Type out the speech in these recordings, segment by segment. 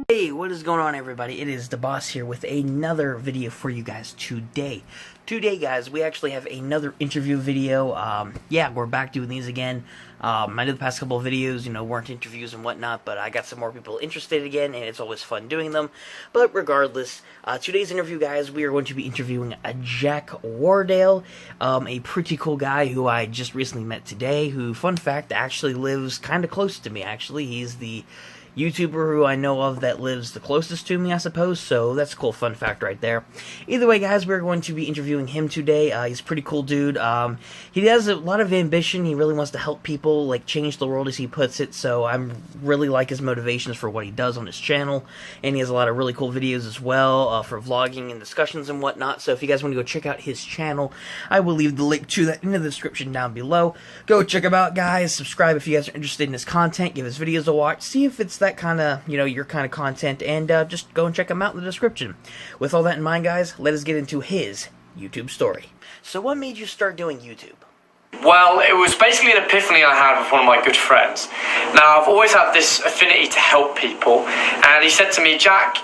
Hey, what is going on, everybody? It is the boss here with another video for you guys today. Today, guys, we actually have another interview video. Yeah, we're back doing these again. I did the past couple of videos, weren't interviews and whatnot, but I got some more people interested again, and it's always fun doing them. But regardless, today's interview, guys, we are going to be interviewing a Jack Wardale, a pretty cool guy who I just recently met today, who, fun fact, actually lives kind of close to me, actually. He's the YouTuber who I know of that lives the closest to me, I suppose, so that's a cool fun fact right there. Either way, guys, we're going to be interviewing him today. He's a pretty cool dude. He has a lot of ambition. He really wants to help people, like, change the world, as he puts it, so I really like his motivations for what he does on his channel, and he has a lot of really cool videos as well for vlogging and discussions and whatnot, so if you guys want to go check out his channel, I will leave the link to that in the description down below. Go check him out, guys. Subscribe if you guys are interested in his content. Give his videos a watch. See if it's that kind of, your kind of content, and just go and check him out in the description. With all that in mind, guys, let us get into his YouTube story. So what made you start doing YouTube? Well, it was basically an epiphany I had with one of my good friends. Now, I've always had this affinity to help people, and he said to me, Jack,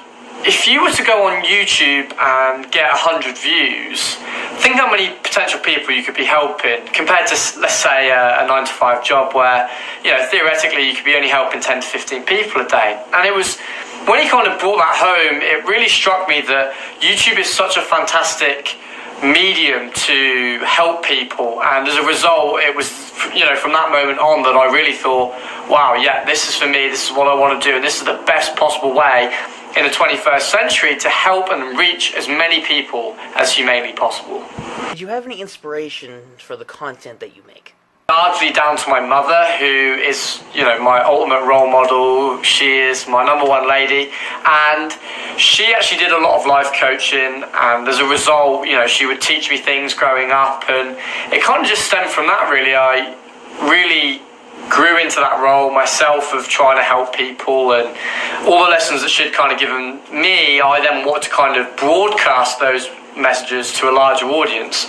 if you were to go on YouTube and get 100 views, think how many potential people you could be helping compared to, let's say, a 9-to-5 job where, theoretically you could be only helping 10 to 15 people a day. And it was, when he kind of brought that home, it really struck me that YouTube is such a fantastic medium to help people, and as a result it was from that moment on that I really thought, wow, yeah, this is for me, this is what I want to do, and this is the best possible way in the 21st century to help and reach as many people as humanly possible. Did you have any inspiration for the content that you make? Largely down to my mother, who is, my ultimate role model. She is my #1 lady, and she actually did a lot of life coaching, and as a result, she would teach me things growing up, and it kind of just stemmed from that, really. I really grew into that role myself of trying to help people, and all the lessons that she'd kind of given me, I then wanted to kind of broadcast those messages to a larger audience.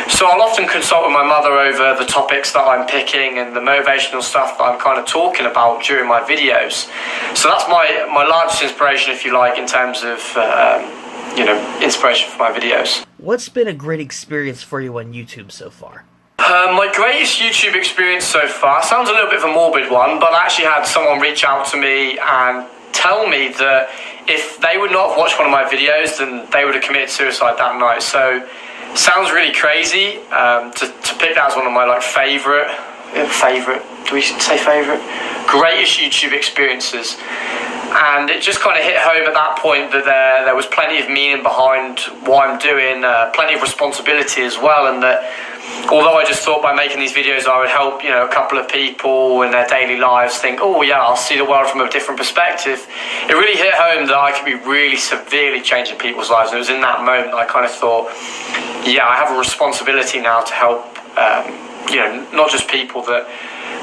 So I'll often consult with my mother over the topics that I'm picking and the motivational stuff that I'm kind of talking about during my videos. So that's my largest inspiration, if you like, in terms of inspiration for my videos. What's been a great experience for you on YouTube so far? My greatest YouTube experience so far sounds a little bit of a morbid one, but I actually had someone reach out to me and tell me that if they would not have watched one of my videos, then they would have committed suicide that night. So, sounds really crazy to pick that as one of my favourite, do we say favourite? Greatest YouTube experiences. And it just kind of hit home at that point that there was plenty of meaning behind what I'm doing, plenty of responsibility as well, and that although I just thought by making these videos I would help, a couple of people in their daily lives think, oh yeah, I'll see the world from a different perspective, it really hit home that I could be really severely changing people's lives. And it was in that moment I kind of thought, yeah, I have a responsibility now to help, not just people that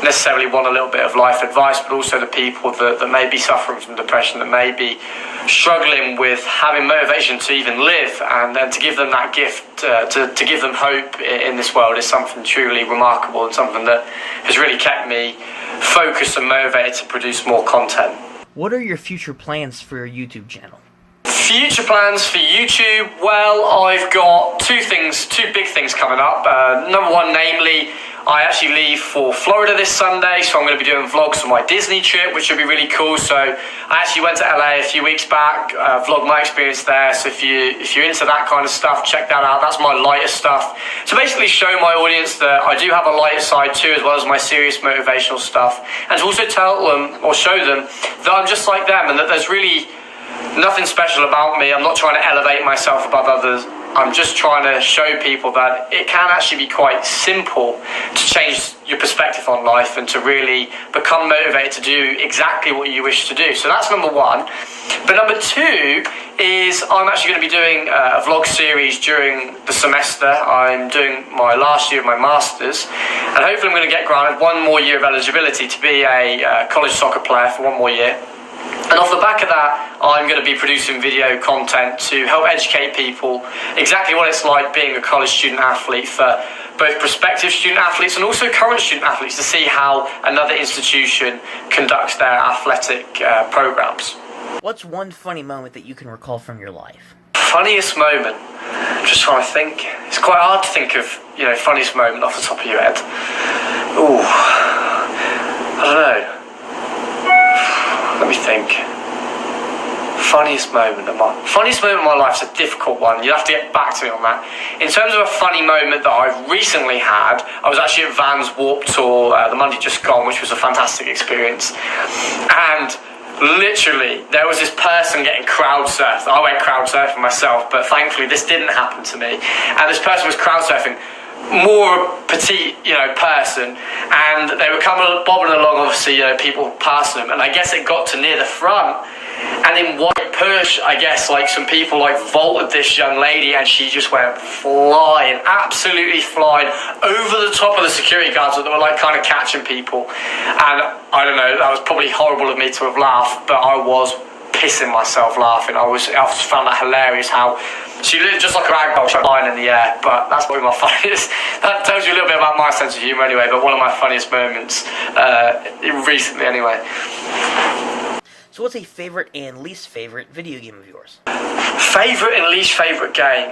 necessarily want a little bit of life advice, but also the people that may be suffering from depression, that may be struggling with having motivation to even live, and then to give them that gift, to give them hope in this world is something truly remarkable, and something that has really kept me focused and motivated to produce more content. What are your future plans for your YouTube channel? Future plans for YouTube? Well, I've got two big things coming up. #1, namely, I actually leave for Florida this Sunday, so I'm going to be doing vlogs on my Disney trip, which should be really cool. So I actually went to LA a few weeks back, vlogged my experience there. So if you're into that kind of stuff, check that out. That's my lighter stuff. So basically show my audience that I do have a lighter side too, as well as my serious motivational stuff, and to also tell them or show them that I'm just like them, and that there's really nothing special about me. I'm not trying to elevate myself above others. I'm just trying to show people that it can actually be quite simple to change your perspective on life and to really become motivated to do exactly what you wish to do. So that's #1. But #2 is I'm actually going to be doing a vlog series during the semester. I'm doing my last year of my Masters, and hopefully I'm going to get granted one more year of eligibility to be a college soccer player for one more year. And off the back of that, I'm going to be producing video content to help educate people exactly what it's like being a college student athlete for both prospective student athletes and also current student athletes, to see how another institution conducts their athletic programs. What's one funny moment that you can recall from your life? Funniest moment? I'm just trying to think. It's quite hard to think of, funniest moment off the top of your head. Ooh, I don't know. Let me think. Funniest moment of my life is a difficult one. You'll have to get back to me on that. In terms of a funny moment that I've recently had, I was actually at Vans Warped Tour the Monday just gone, which was a fantastic experience. And literally, there was this person getting crowd surfed. I went crowd surfing myself, but thankfully this didn't happen to me. And this person was crowd surfing, more petite, person, and they were bobbing along, obviously, people passing them, and I guess it got to near the front, and in white push, I guess, some people, vaulted this young lady, and she just went flying, absolutely flying, over the top of the security guards that were, kind of catching people, and I don't know, that was probably horrible of me to have laughed, but I was pissing myself laughing. I just found that hilarious how she looked just like a ragdoll flying in the air, but that's probably my funniest. That tells you a little bit about my sense of humour anyway, but one of my funniest moments recently anyway. So what's a favourite and least favourite video game of yours? Favourite and least favourite game?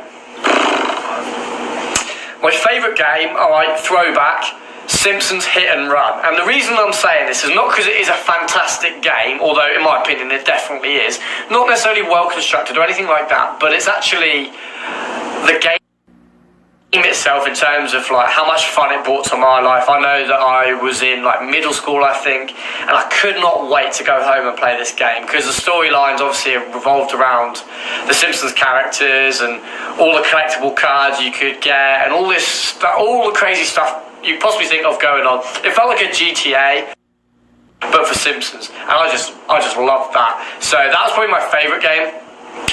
My favourite game, alright, throwback, Simpsons Hit and Run. And the reason I'm saying this is not because it is a fantastic game, although in my opinion it definitely is, not necessarily well constructed or anything like that, but it's actually the game itself in terms of how much fun it brought to my life. I know that I was in middle school, I think, and I could not wait to go home and play this game because the storylines obviously revolved around the Simpsons characters and all the collectible cards you could get and all this stuff, all the crazy stuff you possibly think of going on. It felt like a GTA, but for Simpsons, and I just loved that. So that was probably my favourite game.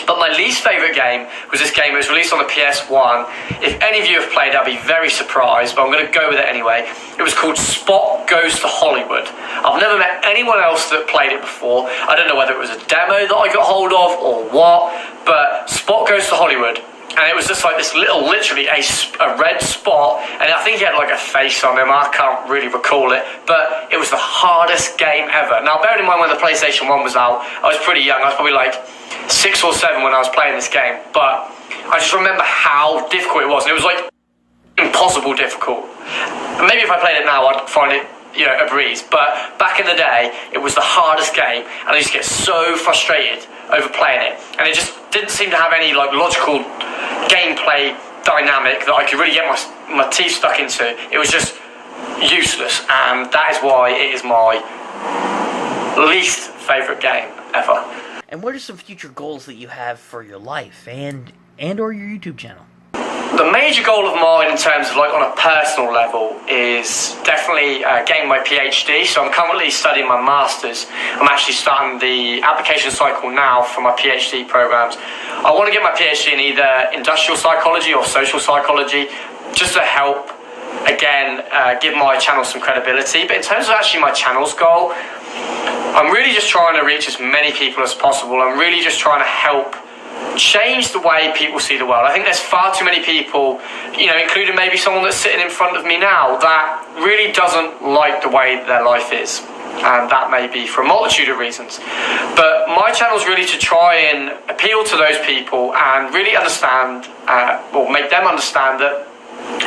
But my least favourite game was this game. It was released on the PS1. If any of you have played it, I'd be very surprised, but I'm going to go with it anyway. It was called Spot Goes to Hollywood. I've never met anyone else that played it before. I don't know whether it was a demo that I got hold of or what, but Spot Goes to Hollywood. And it was just this literally a red spot, and I think he had a face on him, I can't really recall it, but it was the hardest game ever. Now, bearing in mind when the PlayStation 1 was out, I was pretty young, I was probably 6 or 7 when I was playing this game, but I just remember how difficult it was, and it was impossible difficult. And maybe if I played it now, I'd find it a breeze, but back in the day, it was the hardest game, and I used to get so frustrated over playing it, and it just didn't seem to have any logical gameplay dynamic that I could really get my teeth stuck into. It was just useless, and that is why it is my least favourite game ever. And what are some future goals that you have for your life and or your YouTube channel? The major goal of mine in terms of on a personal level is definitely getting my PhD. So I'm currently studying my Masters. I'm actually starting the application cycle now for my PhD programs. I want to get my PhD in either industrial psychology or social psychology, just to help, again, give my channel some credibility. But in terms of actually my channel's goal, I'm really just trying to reach as many people as possible. I'm really just trying to help change the way people see the world. I think there's far too many people, including maybe someone that's sitting in front of me now, that really doesn't like the way their life is. And that may be for a multitude of reasons. But my channel is really to try and appeal to those people and really understand, or make them understand that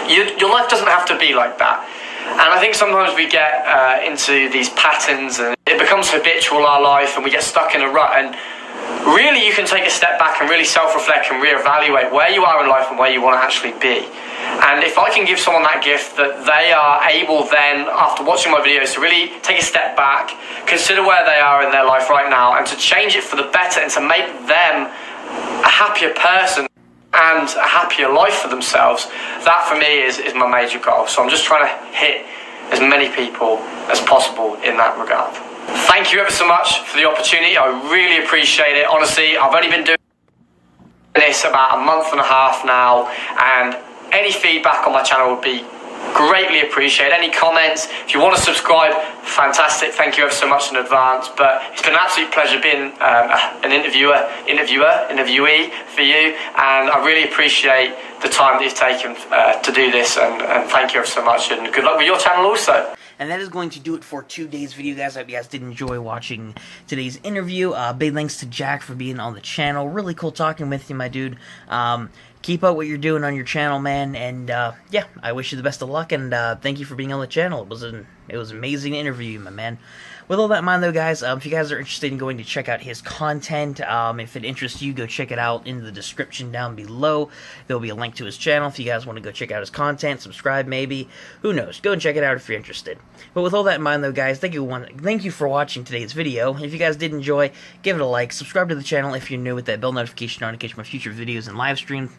your life doesn't have to be like that. And I think sometimes we get into these patterns and it becomes habitual, our life, and we get stuck in a rut. And really, you can take a step back and really self-reflect and reevaluate where you are in life and where you want to actually be. And if I can give someone that gift, that they are able then, after watching my videos, to really take a step back, consider where they are in their life right now, and to change it for the better and to make them a happier person and a happier life for themselves, that for me is my major goal. So I'm just trying to hit as many people as possible in that regard. Thank you ever so much for the opportunity. I really appreciate it. Honestly, I've only been doing this about a month and a half now, and any feedback on my channel would be greatly appreciated. Any comments, if you want to subscribe, fantastic. Thank you ever so much in advance. But it's been an absolute pleasure being an interviewee for you, and I really appreciate the time that you've taken to do this, and thank you ever so much, and good luck with your channel also. And that is going to do it for today's video, guys. I hope you guys did enjoy watching today's interview. Big thanks to Jack for being on the channel. Really cool talking with you, my dude. Keep up what you're doing on your channel, man. And yeah, I wish you the best of luck. And thank you for being on the channel. It was amazing to interview you, my man. With all that in mind, though, guys, if you guys are interested in going to check out his content, if it interests you, go check it out in the description down below. There will be a link to his channel if you guys want to go check out his content, subscribe maybe. Who knows? Go and check it out if you're interested. But with all that in mind, though, guys, thank you for watching today's video. If you guys did enjoy, give it a like, subscribe to the channel if you're new with that bell notification on to catch my future videos and live streams.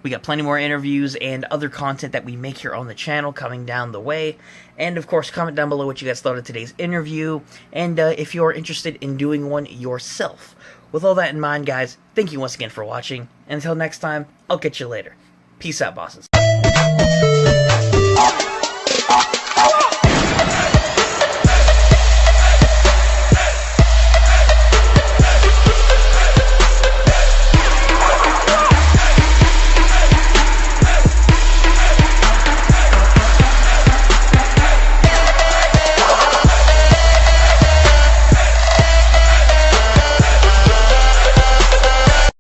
We got plenty more interviews and other content that we make here on the channel coming down the way. And, of course, comment down below what you guys thought of today's interview, and if you're interested in doing one yourself. With all that in mind, guys, thank you once again for watching. And until next time, I'll catch you later. Peace out, bosses.